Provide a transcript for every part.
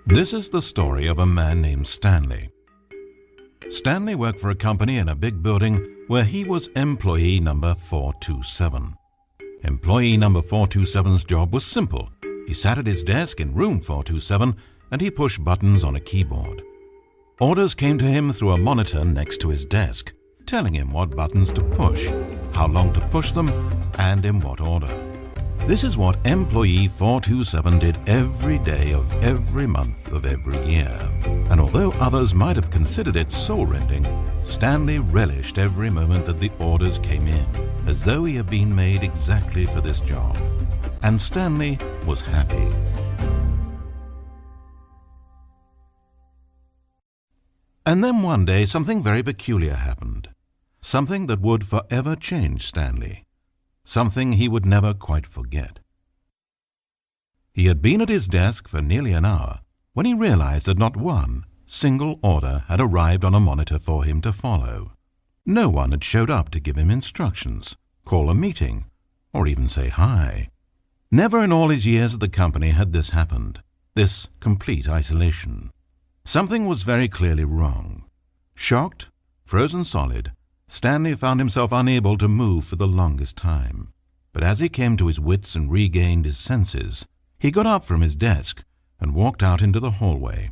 This is the story of a man named Stanley. Stanley worked for a company in a big building where he was employee number 427. Employee number 427's job was simple. He sat at his desk in room 427 and he pushed buttons on a keyboard. Orders came to him through a monitor next to his desk, telling him what buttons to push, how long to push them, and in what order. This is what employee 427 did every day of every month of every year. And although others might have considered it soul-rending, Stanley relished every moment that the orders came in, as though he had been made exactly for this job. And Stanley was happy. And then one day something very peculiar happened. Something that would forever change Stanley. Something he would never quite forget. He had been at his desk for nearly an hour when he realized that not one single order had arrived on a monitor for him to follow. No one had showed up to give him instructions, call a meeting, or even say hi. Never in all his years at the company had this happened, this complete isolation. Something was very clearly wrong. Shocked, frozen solid, Stanley found himself unable to move for the longest time. But as he came to his wits and regained his senses, he got up from his desk and walked out into the hallway.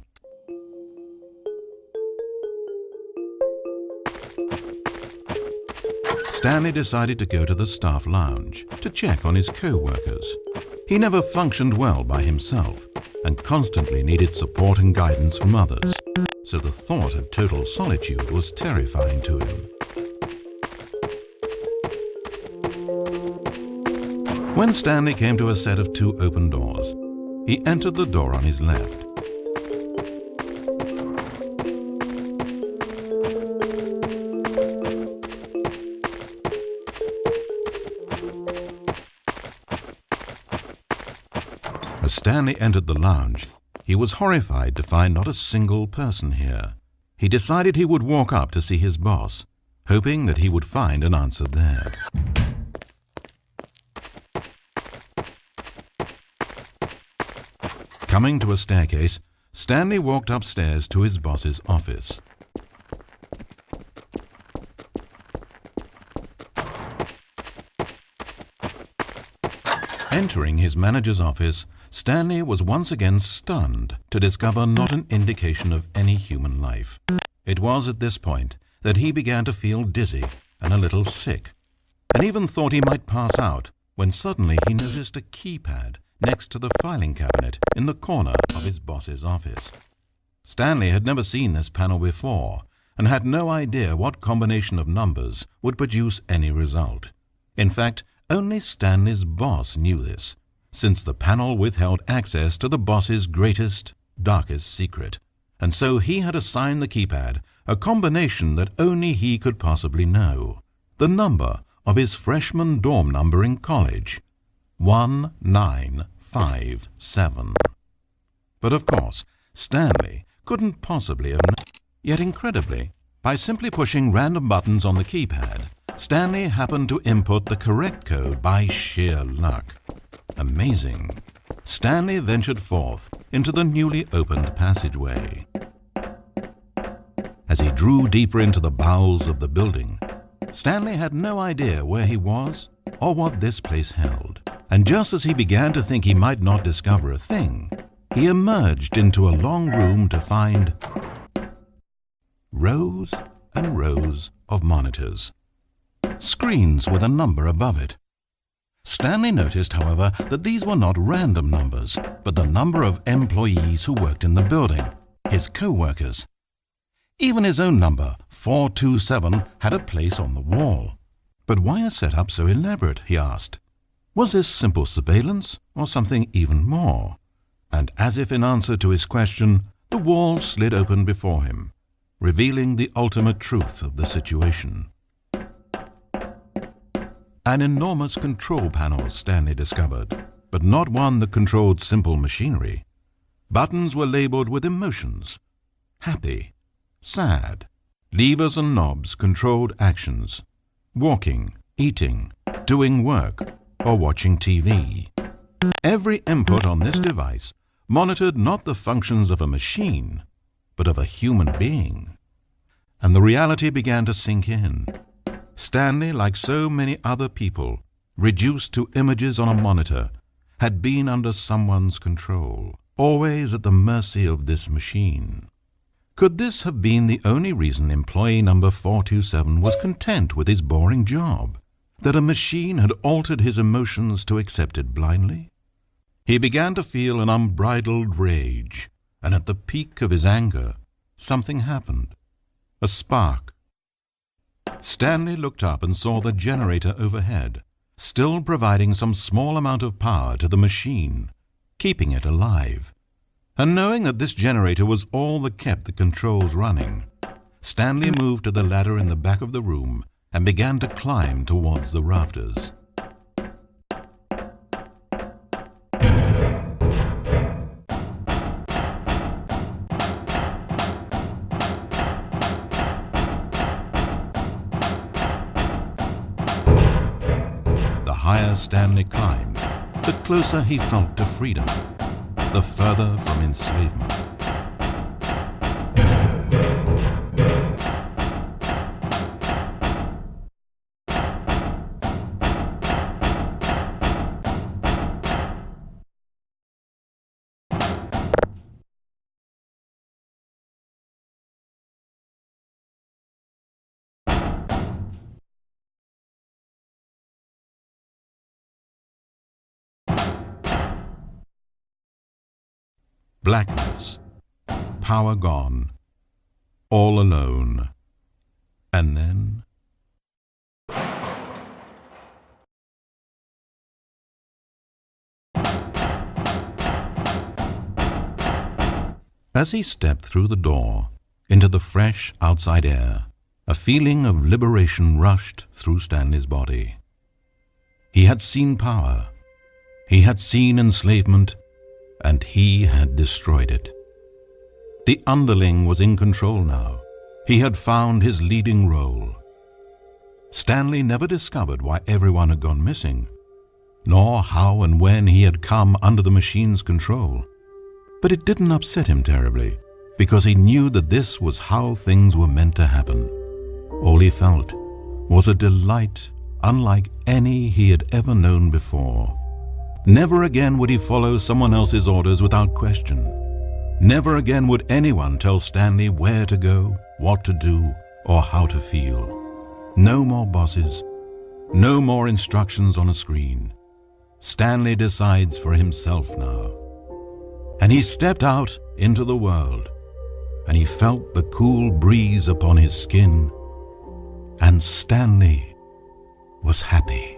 Stanley decided to go to the staff lounge to check on his co-workers. He never functioned well by himself and constantly needed support and guidance from others, so the thought of total solitude was terrifying to him. When Stanley came to a set of two open doors, he entered the door on his left. As Stanley entered the lounge, he was horrified to find not a single person here. He decided he would walk up to see his boss, hoping that he would find an answer there. Coming to a staircase, Stanley walked upstairs to his boss's office. Entering his manager's office, Stanley was once again stunned to discover not an indication of any human life. It was at this point that he began to feel dizzy and a little sick, and even thought he might pass out when suddenly he noticed a keypad next to the filing cabinet in the corner of his boss's office. Stanley had never seen this panel before and had no idea what combination of numbers would produce any result. In fact, only Stanley's boss knew this, since the panel withheld access to the boss's greatest, darkest secret, and so he had assigned the keypad a combination that only he could possibly know, the number of his freshman dorm number in college, 1957. But of course, Stanley couldn't possibly have known. Yet incredibly, by simply pushing random buttons on the keypad, Stanley happened to input the correct code by sheer luck. Amazing. Stanley ventured forth into the newly opened passageway. As he drew deeper into the bowels of the building, Stanley had no idea where he was or what this place held. And just as he began to think he might not discover a thing, he emerged into a long room to find rows and rows of monitors, screens with a number above it. Stanley noticed, however, that these were not random numbers, but the number of employees who worked in the building, his co-workers. Even his own number, 427, had a place on the wall. But why a setup so elaborate, he asked. Was this simple surveillance or something even more? And as if in answer to his question, the wall slid open before him, revealing the ultimate truth of the situation. An enormous control panel, Stanley discovered, but not one that controlled simple machinery. Buttons were labeled with emotions: happy, sad. Levers and knobs controlled actions: walking, eating, doing work, or watching TV. Every input on this device monitored not the functions of a machine, but of a human being. And the reality began to sink in. Stanley, like so many other people, reduced to images on a monitor, had been under someone's control, always at the mercy of this machine. Could this have been the only reason employee number 427 was content with his boring job? That a machine had altered his emotions to accept it blindly? He began to feel an unbridled rage, and at the peak of his anger, something happened. A spark. Stanley looked up and saw the generator overhead, still providing some small amount of power to the machine, keeping it alive. And knowing that this generator was all that kept the controls running, Stanley moved to the ladder in the back of the room and began to climb towards the rafters. The higher Stanley climbed, the closer he felt to freedom, the further from enslavement. Blackness, power gone, all alone, and then... As he stepped through the door into the fresh outside air, a feeling of liberation rushed through Stanley's body. He had seen power, he had seen enslavement, and he had destroyed it. The underling was in control now. He had found his leading role. Stanley never discovered why everyone had gone missing, nor how and when he had come under the machine's control. But it didn't upset him terribly, because he knew that this was how things were meant to happen. All he felt was a delight unlike any he had ever known before. Never again would he follow someone else's orders without question. Never again would anyone tell Stanley where to go, what to do, or how to feel. No more bosses, no more instructions on a screen. Stanley decides for himself now. And he stepped out into the world, and he felt the cool breeze upon his skin, and Stanley was happy.